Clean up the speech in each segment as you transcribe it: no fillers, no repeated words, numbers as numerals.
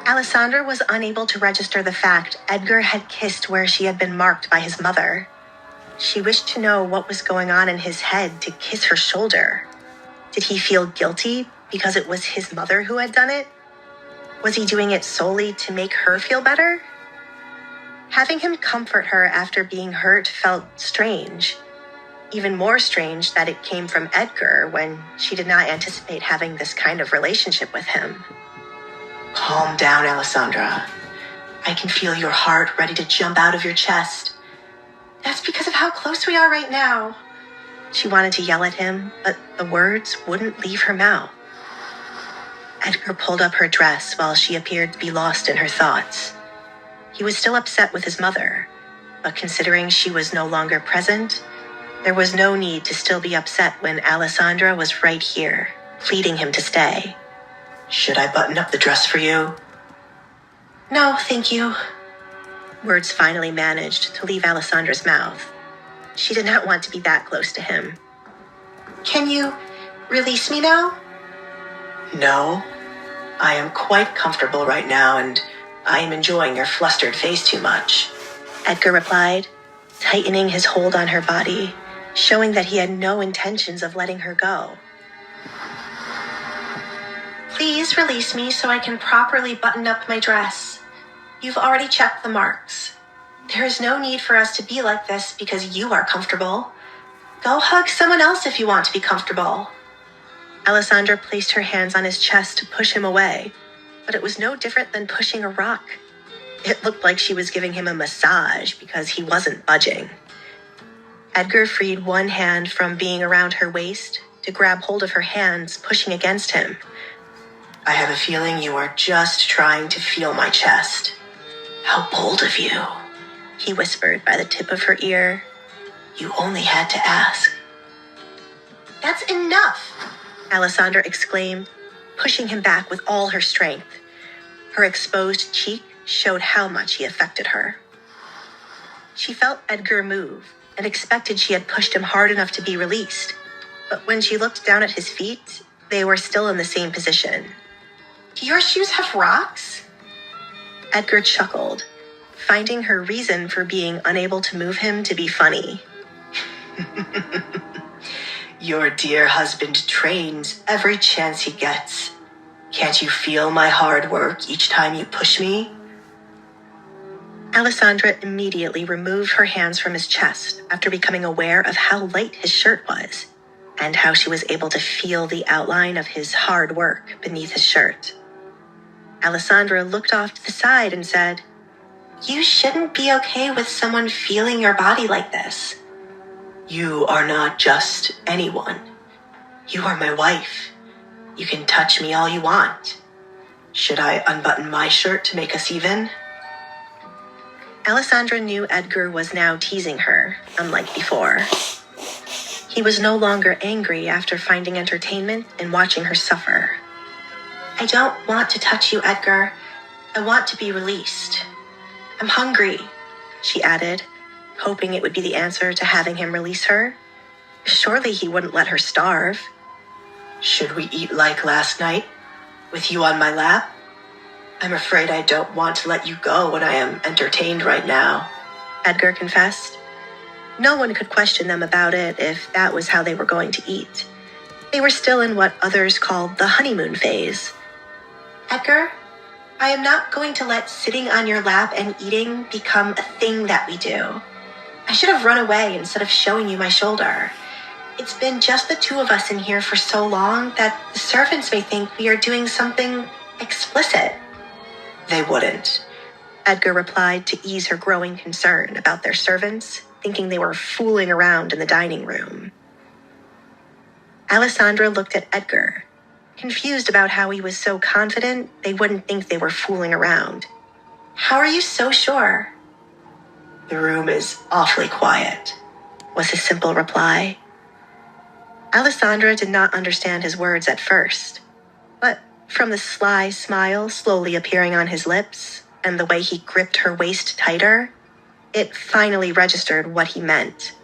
Alessandra was unable to register the fact Edgar had kissed where she had been marked by his mother. She wished to know what was going on in his head to kiss her shoulder. Did he feel guilty because it was his mother who had done it? Was he doing it solely to make her feel better? Having him comfort her after being hurt felt strange. Even more strange that it came from Edgar when she did not anticipate having this kind of relationship with him. Calm down, Alessandra. I can feel your heart ready to jump out of your chest. That's because of how close we are right now. She wanted to yell at him, but the words wouldn't leave her mouth. Edgar pulled up her dress while she appeared to be lost in her thoughts. He was still upset with his mother, but considering she was no longer present, there was no need to still be upset when Alessandra was right here, pleading him to stay. Should I button up the dress for you? No, thank you. Words finally managed to leave Alessandra's mouth. She did not want to be that close to him. Can you release me now? No. I am quite comfortable right now, and I am enjoying your flustered face too much, Edgar replied, tightening his hold on her body, showing that he had no intentions of letting her go. Please release me so I can properly button up my dress. You've already checked the marks. There is no need for us to be like this because you are comfortable. Go hug someone else if you want to be comfortable. Alessandra placed her hands on his chest to push him away, but it was no different than pushing a rock. It looked like she was giving him a massage because he wasn't budging. Edgar freed one hand from being around her waist to grab hold of her hands, pushing against him. I have a feeling you are just trying to feel my chest. How bold of you, he whispered by the tip of her ear. You only had to ask. That's enough, Alessandra exclaimed, pushing him back with all her strength. Her exposed cheek showed how much he affected her. She felt Edgar move and expected she had pushed him hard enough to be released. But when she looked down at his feet, they were still in the same position. Do your shoes have rocks? Edgar chuckled, finding her reason for being unable to move him to be funny. Your dear husband trains every chance he gets. Can't you feel my hard work each time you push me? Alessandra immediately removed her hands from his chest after becoming aware of how light his shirt was and how she was able to feel the outline of his hard work beneath his shirt. Alessandra looked off to the side and said, You shouldn't be okay with someone feeling your body like this. You are not just anyone. You are my wife. You can touch me all you want. Should I unbutton my shirt to make us even? Alessandra knew Edgar was now teasing her, unlike before. He was no longer angry after finding entertainment in watching her suffer. I don't want to touch you, Edgar. I want to be released. I'm hungry, she added, hoping it would be the answer to having him release her. Surely he wouldn't let her starve. Should we eat like last night, with you on my lap? I'm afraid I don't want to let you go when I am entertained right now, Edgar confessed. No one could question them about it if that was how they were going to eat. They were still in what others called the honeymoon phase. Edgar, I am not going to let sitting on your lap and eating become a thing that we do. I should have run away instead of showing you my shoulder. It's been just the two of us in here for so long that the servants may think we are doing something explicit. They wouldn't, Edgar replied to ease her growing concern about their servants, thinking they were fooling around in the dining room. Alessandra looked at Edgar, confused about how he was so confident they wouldn't think they were fooling around. How are you so sure? The room is awfully quiet, was his simple reply. Alessandra did not understand his words at first, but from the sly smile slowly appearing on his lips and the way he gripped her waist tighter, it finally registered what he meant.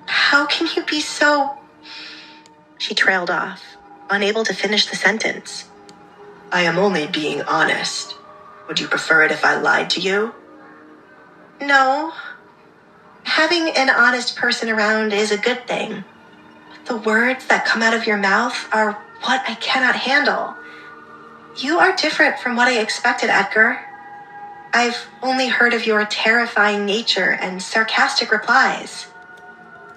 How can you be so... She trailed off, unable to finish the sentence. I am only being honest. Would you prefer it if I lied to you? No. Having an honest person around is a good thing. But the words that come out of your mouth are what I cannot handle. You are different from what I expected, Edgar. I've only heard of your terrifying nature and sarcastic replies.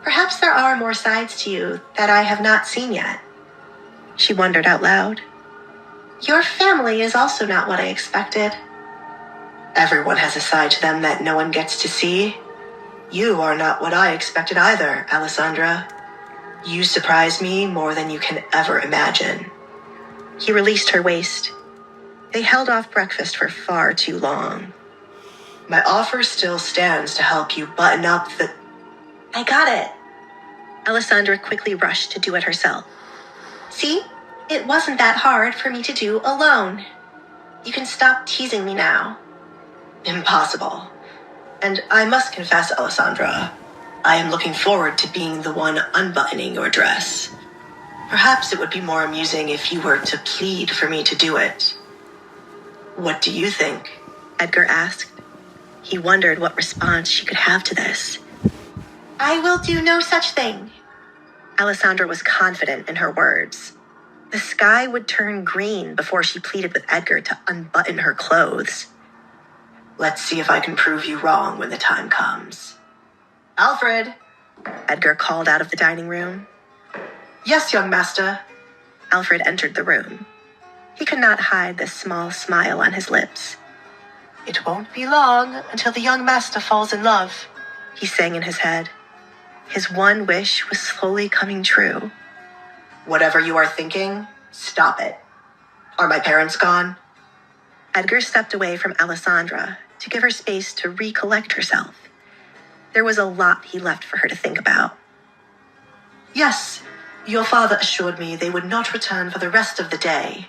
Perhaps there are more sides to you that I have not seen yet. She wondered out loud. Your family is also not what I expected. Everyone has a side to them that no one gets to see. You are not what I expected either, Alessandra. You surprise me more than you can ever imagine. He released her waist. They held off breakfast for far too long. My offer still stands to help you button up the... I got it. Alessandra quickly rushed to do it herself. See? It wasn't that hard for me to do alone. You can stop teasing me now. Impossible. And I must confess, Alessandra, I am looking forward to being the one unbuttoning your dress. Perhaps it would be more amusing if you were to plead for me to do it. What do you think? Edgar asked. He wondered what response she could have to this. I will do no such thing. Alessandra was confident in her words. The sky would turn green before she pleaded with Edgar to unbutton her clothes. Let's see if I can prove you wrong when the time comes. Alfred! Edgar called out of the dining room. Yes, young master. Alfred entered the room. He could not hide the small smile on his lips. It won't be long until the young master falls in love, he sang in his head. His one wish was slowly coming true. Whatever you are thinking, stop it. Are my parents gone? Edgar stepped away from Alessandra to give her space to recollect herself. There was a lot he left for her to think about. Yes, your father assured me they would not return for the rest of the day.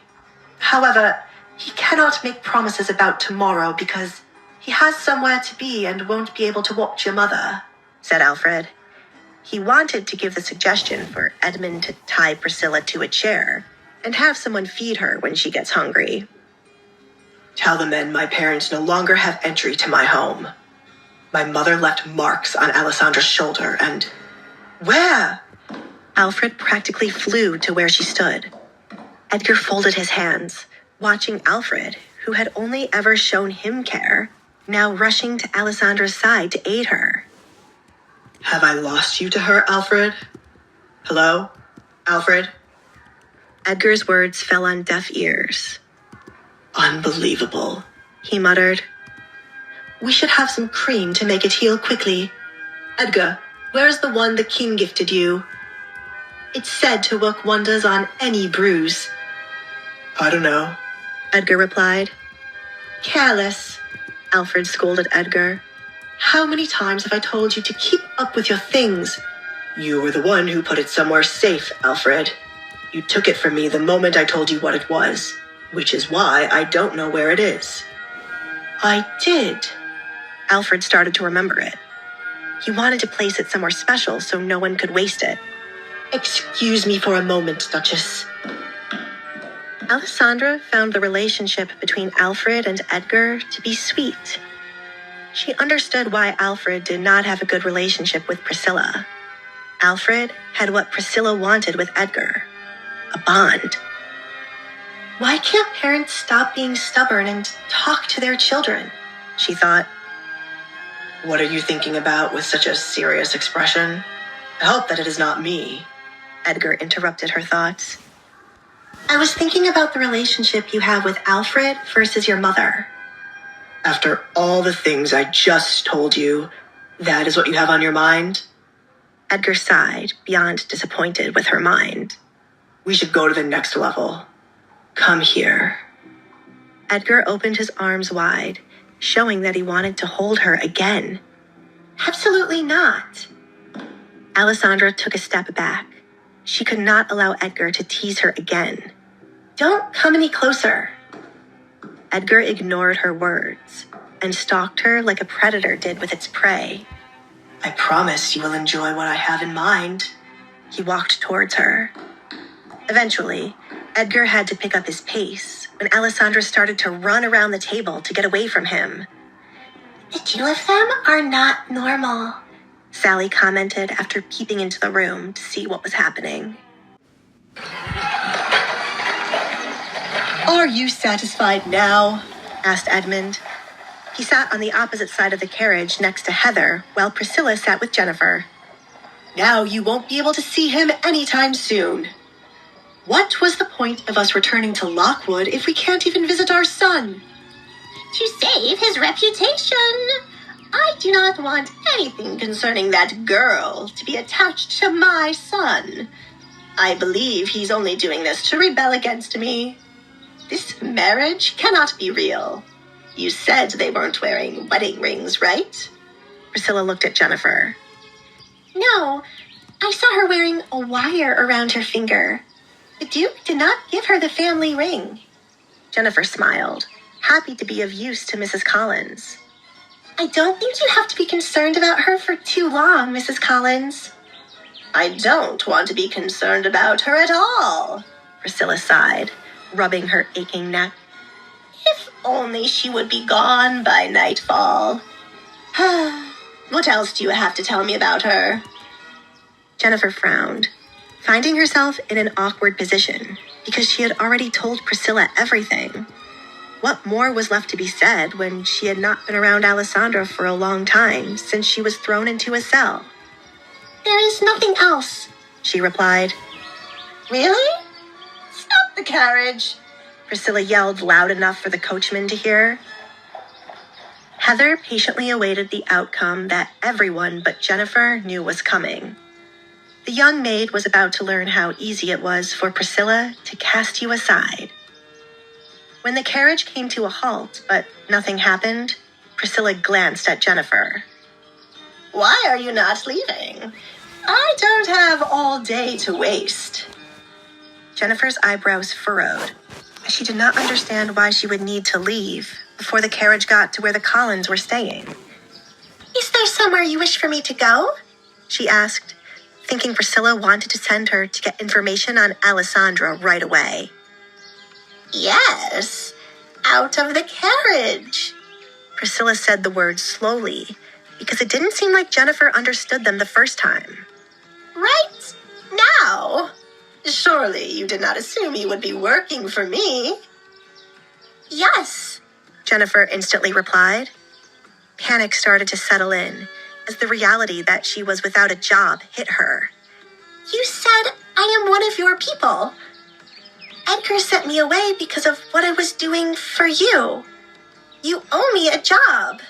However, he cannot make promises about tomorrow because he has somewhere to be and won't be able to watch your mother, said Alfred. He wanted to give the suggestion for Edmund to tie Priscilla to a chair and have someone feed her when she gets hungry. Tell the men my parents no longer have entry to my home. My mother left marks on Alessandra's shoulder and... Where? Alfred practically flew to where she stood. Edgar folded his hands, watching Alfred, who had only ever shown him care, now rushing to Alessandra's side to aid her. Have I lost you to her, Alfred? Hello? Alfred? Edgar's words fell on deaf ears. Unbelievable, he muttered. We should have some cream to make it heal quickly. Edgar, where is the one the king gifted you? It's said to work wonders on any bruise. I don't know, Edgar replied. Careless, Alfred scolded Edgar. How many times have I told you to keep up with your things? You were the one who put it somewhere safe, Alfred. You took it from me the moment I told you what it was, which is why I don't know where it is. I did. Alfred started to remember it. He wanted to place it somewhere special so no one could waste it. Excuse me for a moment, Duchess. Alessandra found the relationship between Alfred and Edgar to be sweet. She understood why Alfred did not have a good relationship with Priscilla. Alfred had what Priscilla wanted with Edgar, a bond. Why can't parents stop being stubborn and talk to their children? She thought. What are you thinking about with such a serious expression? I hope that it is not me. Edgar interrupted her thoughts. I was thinking about the relationship you have with Alfred versus your mother. After all the things I just told you, that is what you have on your mind? Edgar sighed, beyond disappointed with her mind. We should go to the next level. Come here. Edgar opened his arms wide, showing that he wanted to hold her again. Absolutely not. Alessandra took a step back. She could not allow Edgar to tease her again. Don't come any closer. Edgar ignored her words and stalked her like a predator did with its prey. I promise you will enjoy what I have in mind. He walked towards her. Eventually, Edgar had to pick up his pace when Alessandra started to run around the table to get away from him. "The two of them are not normal," Sally commented after peeping into the room to see what was happening. "Are you satisfied now?" asked Edmund. He sat on the opposite side of the carriage next to Heather, while Priscilla sat with Jennifer. "Now you won't be able to see him anytime soon. What was the point of us returning to Lockwood if we can't even visit our son?" "To save his reputation. I do not want anything concerning that girl to be attached to my son. I believe he's only doing this to rebel against me. This marriage cannot be real. You said they weren't wearing wedding rings, right?" Priscilla looked at Jennifer. "No, I saw her wearing a wire around her finger. The Duke did not give her the family ring." Jennifer smiled, happy to be of use to Mrs. Collins. "I don't think you have to be concerned about her for too long, Mrs. Collins." "I don't want to be concerned about her at all," Priscilla sighed, rubbing her aching neck. "If only she would be gone by nightfall. What else do you have to tell me about her?" Jennifer frowned, finding herself in an awkward position because she had already told Priscilla everything. What more was left to be said when she had not been around Alessandra for a long time since she was thrown into a cell? "There is nothing else," she replied. "Really? Stop the carriage," Priscilla yelled loud enough for the coachman to hear. Heather patiently awaited the outcome that everyone but Jennifer knew was coming. The young maid was about to learn how easy it was for Priscilla to cast you aside. When the carriage came to a halt, but nothing happened, Priscilla glanced at Jennifer. "Why are you not leaving? I don't have all day to waste." Jennifer's eyebrows furrowed, as she did not understand why she would need to leave before the carriage got to where the Collins were staying. "Is there somewhere you wish for me to go?" she asked, thinking Priscilla wanted to send her to get information on Alessandra right away. "Yes, out of the carriage." Priscilla said the words slowly, because it didn't seem like Jennifer understood them the first time. "Right now? Surely you did not assume you would be working for me?" "Yes," Jennifer instantly replied. Panic started to settle in as the reality that she was without a job hit her. "You said I am one of your people. Edgar sent me away because of what I was doing for you. You owe me a job."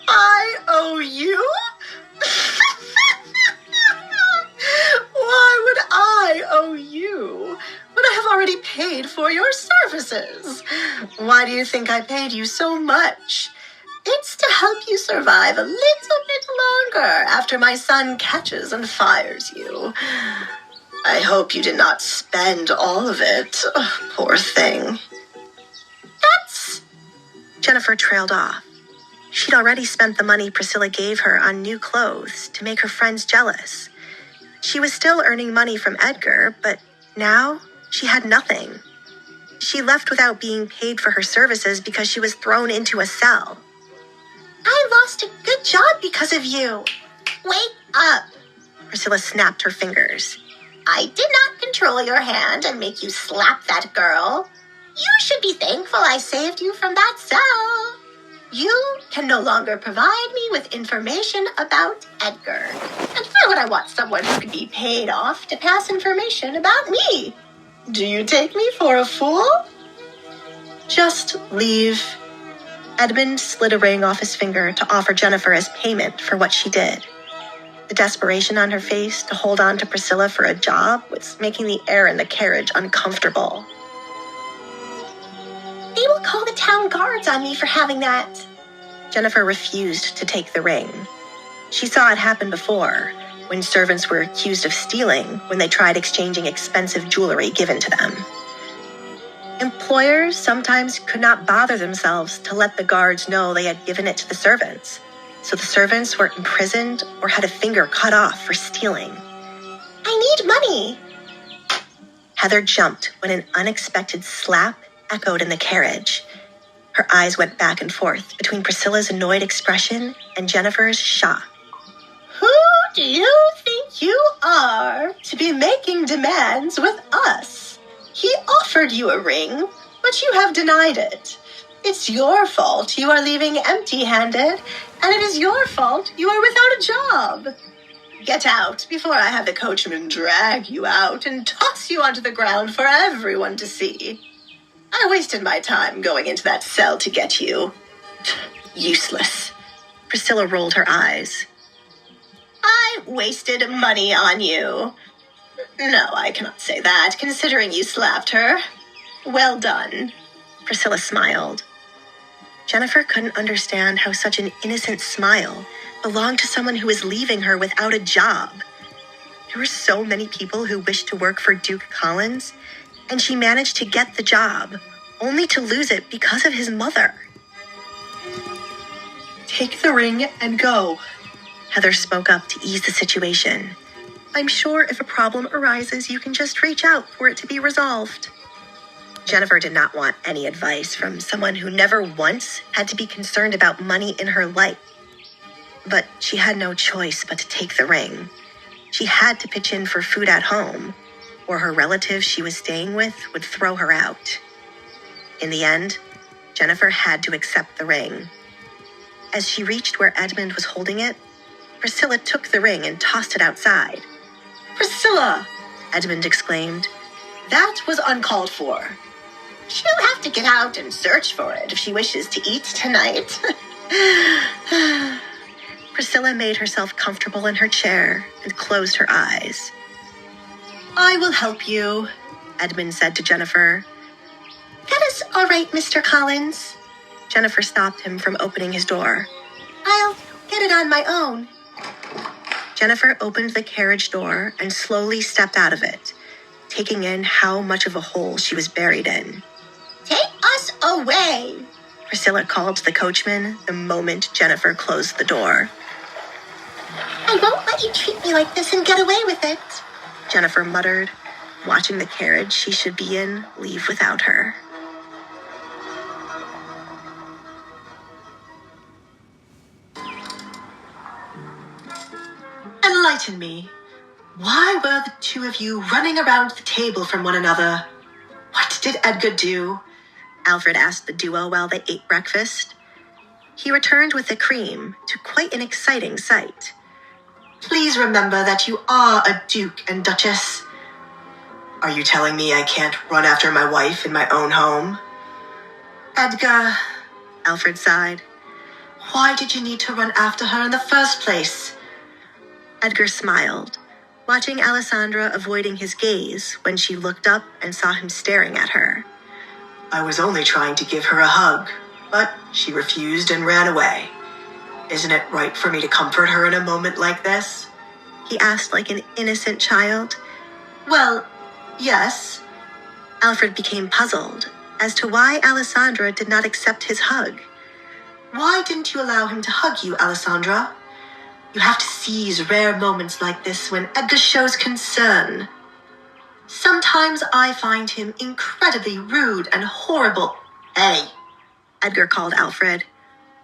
"I owe you? Why would I owe you when I have already paid for your services? Why do you think I paid you so much? It's to help you survive a little bit longer after my son catches and fires you. I hope you did not spend all of it. Poor thing." "That's..." Jennifer trailed off. She'd already spent the money Priscilla gave her on new clothes to make her friends jealous. She was still earning money from Edgar, but now she had nothing. She left without being paid for her services because she was thrown into a cell. "I lost a good job because of you. Wake up." Priscilla snapped her fingers. "I did not control your hand and make you slap that girl. You should be thankful I saved you from that cell. You can no longer provide me with information about Edgar. And why would I want someone who could be paid off to pass information about me? Do you take me for a fool?" Just leave. Edmund slid a ring off his finger to offer Jennifer as payment for what she did. The desperation on her face to hold on to Priscilla for a job was making the air in the carriage uncomfortable. "They will call the town guards on me for having that." Jennifer refused to take the ring. She saw it happen before, when servants were accused of stealing when they tried exchanging expensive jewelry given to them. Employers sometimes could not bother themselves to let the guards know they had given it to the servants, so the servants were imprisoned or had a finger cut off for stealing. "I need money. Heather jumped when an unexpected slap echoed in the carriage. Her eyes went back and forth between Priscilla's annoyed expression and Jennifer's shock. Who do you think you are to be making demands with us? He offered you a ring, but you have denied it. It's your fault you are leaving empty-handed, and it is your fault you are without a job. Get out before I have the coachman drag you out and toss you onto the ground for everyone to see. I wasted my time going into that cell to get you. Useless. Priscilla rolled her eyes. I wasted money on you. No, I cannot say that, considering you slapped her. Well done. Priscilla smiled. Jennifer couldn't understand how such an innocent smile belonged to someone who was leaving her without a job. There were so many people who wished to work for Duke Collins, and she managed to get the job, only to lose it because of his mother. Take the ring and go. Heather spoke up to ease the situation. I'm sure if a problem arises, you can just reach out for it to be resolved. Jennifer did not want any advice from someone who never once had to be concerned about money in her life. But she had no choice but to take the ring. She had to pitch in for food at home, or her relatives she was staying with would throw her out. In the end, Jennifer had to accept the ring. As she reached where Edmund was holding it, Priscilla took the ring and tossed it outside. Priscilla! Edmund exclaimed. That was uncalled for. She'll have to get out and search for it if she wishes to eat tonight. Priscilla made herself comfortable in her chair and closed her eyes. I will help you, Edmund said to Jennifer. That is all right, Mr. Collins. Jennifer stopped him from opening his door. I'll get it on my own. Jennifer opened the carriage door and slowly stepped out of it, taking in how much of a hole she was buried in. Take us away, Priscilla called to the coachman the moment Jennifer closed the door. I won't let you treat me like this and get away with it, Jennifer muttered, watching the carriage she should be in leave without her. Enlighten me. Why were the two of you running around the table from one another? What did Edgar do? Alfred asked the duo while they ate breakfast. He returned with the cream to quite an exciting sight. Please remember that you are a Duke and Duchess. Are you telling me I can't run after my wife in my own home? Edgar, Alfred sighed. Why did you need to run after her in the first place? Edgar smiled, watching Alessandra avoiding his gaze when she looked up and saw him staring at her. I was only trying to give her a hug, but she refused and ran away. Isn't it right for me to comfort her in a moment like this? He asked like an innocent child. Well, yes. Alfred became puzzled as to why Alessandra did not accept his hug. Why didn't you allow him to hug you, Alessandra? You have to seize rare moments like this when Edgar shows concern. Sometimes I find him incredibly rude and horrible. Hey, Edgar called Alfred.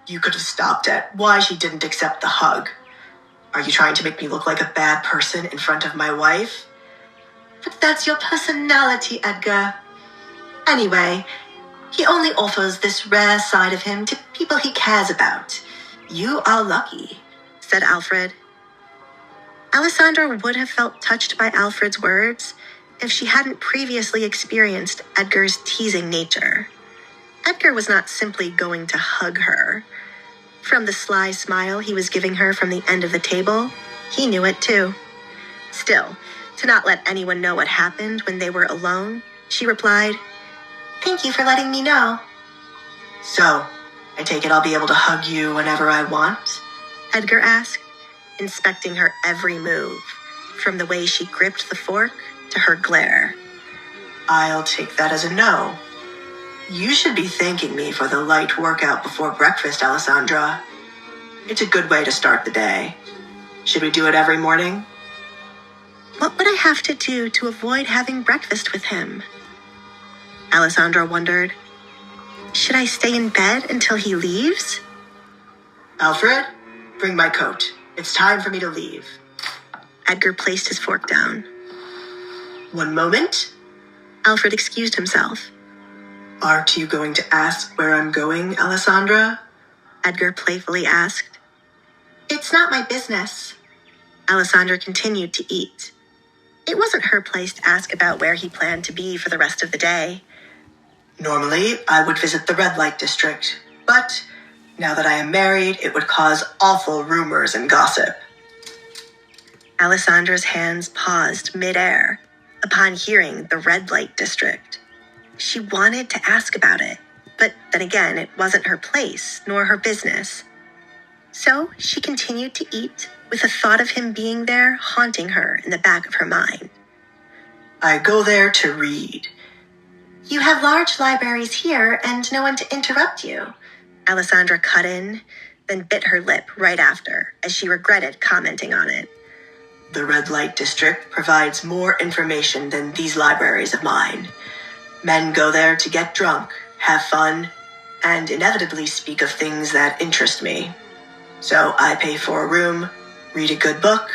You could have stopped at why she didn't accept the hug. Are you trying to make me look like a bad person in front of my wife? But that's your personality, Edgar. Anyway, he only offers this rare side of him to people he cares about. You are lucky, said Alfred. Alessandra would have felt touched by Alfred's words if she hadn't previously experienced Edgar's teasing nature. Edgar was not simply going to hug her. From the sly smile he was giving her from the end of the table, he knew it too. Still, to not let anyone know what happened when they were alone, she replied, Thank you for letting me know. So, I take it I'll be able to hug you whenever I want? Edgar asked, inspecting her every move, from the way she gripped the fork to her glare. I'll take that as a no. You should be thanking me for the light workout before breakfast, Alessandra. It's a good way to start the day. Should we do it every morning? What would I have to do to avoid having breakfast with him? Alessandra wondered. Should I stay in bed until he leaves? Alfred, bring my coat. It's time for me to leave. Edgar placed his fork down. One moment. Alfred excused himself. Aren't you going to ask where I'm going, Alessandra? Edgar playfully asked. It's not my business. Alessandra continued to eat. It wasn't her place to ask about where he planned to be for the rest of the day. Normally, I would visit the red light district, but now that I am married, it would cause awful rumors and gossip. Alessandra's hands paused midair upon hearing the red light district. She wanted to ask about it, but then again, it wasn't her place nor her business. So she continued to eat with the thought of him being there haunting her in the back of her mind. I go there to read. You have large libraries here and no one to interrupt you. Alessandra cut in, then bit her lip right after, as she regretted commenting on it. The red light district provides more information than these libraries of mine. Men go there to get drunk, have fun, and inevitably speak of things that interest me. So I pay for a room, read a good book,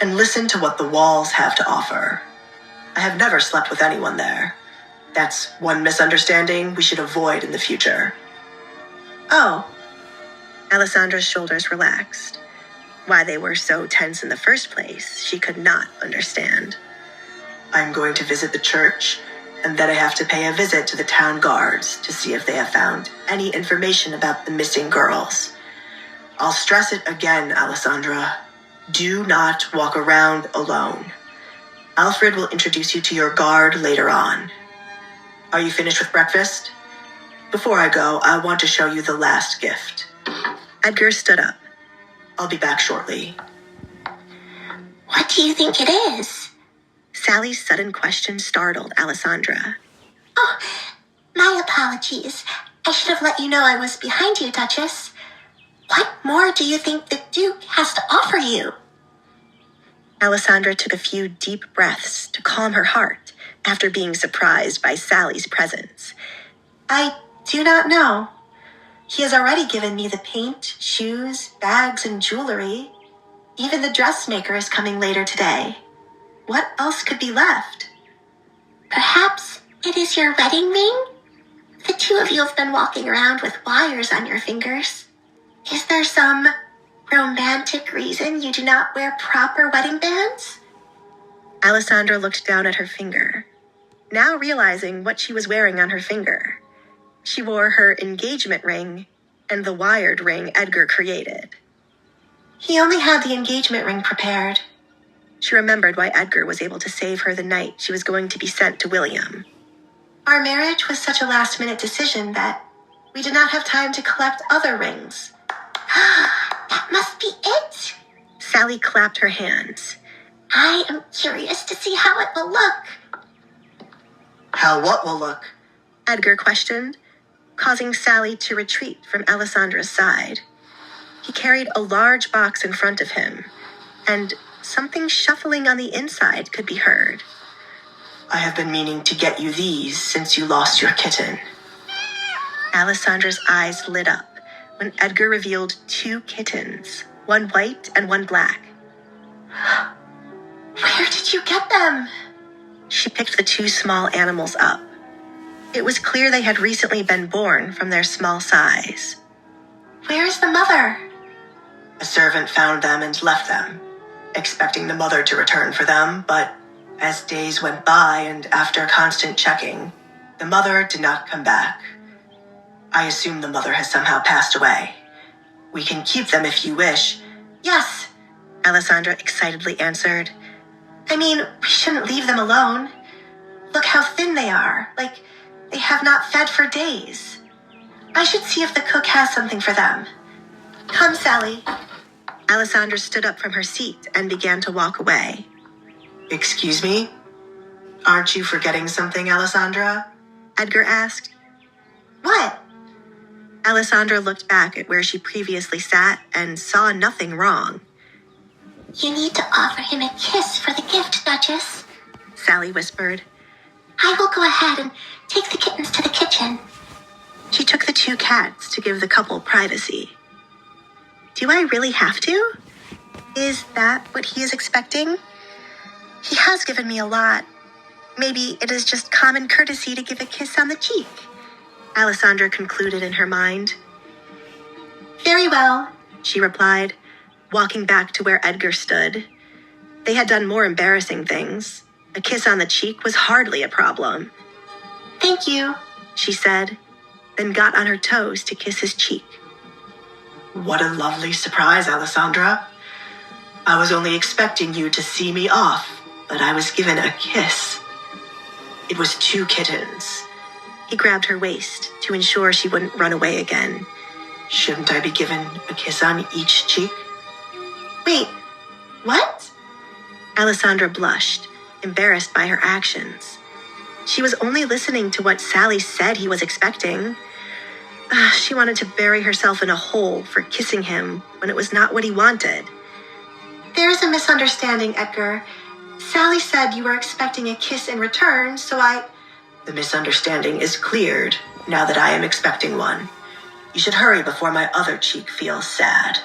and listen to what the walls have to offer. I have never slept with anyone there. That's one misunderstanding we should avoid in the future. Oh. Alessandra's shoulders relaxed. Why they were so tense in the first place, she could not understand. I'm going to visit the church, and then I have to pay a visit to the town guards to see if they have found any information about the missing girls. I'll stress it again, Alessandra. Do not walk around alone. Alfred will introduce you to your guard later on. Are you finished with breakfast? Before I go, I want to show you the last gift. Edgar stood up. I'll be back shortly. What do you think it is? Sally's sudden question startled Alessandra. Oh, my apologies. I should have let you know I was behind you, Duchess. What more do you think the Duke has to offer you? Alessandra took a few deep breaths to calm her heart after being surprised by Sally's presence. I do not know. He has already given me the paint, shoes, bags, and jewelry. Even the dressmaker is coming later today. What else could be left? Perhaps it is your wedding ring? The two of you have been walking around with wires on your fingers. Is there some romantic reason you do not wear proper wedding bands? Alessandra looked down at her finger, now realizing what she was wearing on her finger. She wore her engagement ring and the wired ring Edgar created. He only had the engagement ring prepared. She remembered why Edgar was able to save her the night she was going to be sent to William. Our marriage was such a last-minute decision that we did not have time to collect other rings. That must be it. Sally clapped her hands. I am curious to see how it will look. How what will look? Edgar questioned, causing Sally to retreat from Alessandra's side. He carried a large box in front of him, and something shuffling on the inside could be heard. I have been meaning to get you these since you lost your kitten. Alessandra's eyes lit up when Edgar revealed 2 kittens, one white and one black. Where did you get them? She picked the 2 small animals up. It was clear they had recently been born from their small size. Where is the mother? A servant found them and left them, expecting the mother to return for them, but as days went by and after constant checking, the mother did not come back. I assume the mother has somehow passed away. We can keep them if you wish. Yes, Alessandra excitedly answered. I mean, we shouldn't leave them alone. Look how thin they are, like they have not fed for days. I should see if the cook has something for them. Come, Sally. Alessandra stood up from her seat and began to walk away. Excuse me? Aren't you forgetting something, Alessandra? Edgar asked. What? Alessandra looked back at where she previously sat and saw nothing wrong. You need to offer him a kiss for the gift, Duchess. Sally whispered. I will go ahead and take the kittens to the kitchen. She took the 2 cats to give the couple privacy. Do I really have to? Is that what he is expecting? He has given me a lot. Maybe it is just common courtesy to give a kiss on the cheek, Alessandra concluded in her mind. Very well, she replied, walking back to where Edgar stood. They had done more embarrassing things. A kiss on the cheek was hardly a problem. Thank you, she said, then got on her toes to kiss his cheek. What a lovely surprise, Alessandra. I was only expecting you to see me off, but I was given a kiss. It was 2 kittens. He grabbed her waist to ensure she wouldn't run away again. Shouldn't I be given a kiss on each cheek? Wait, what? Alessandra blushed, embarrassed by her actions. She was only listening to what Sally said he was expecting. She wanted to bury herself in a hole for kissing him when it was not what he wanted. There is a misunderstanding, Edgar. Sally said you were expecting a kiss in return, so The misunderstanding is cleared now that I am expecting one. You should hurry before my other cheek feels sad.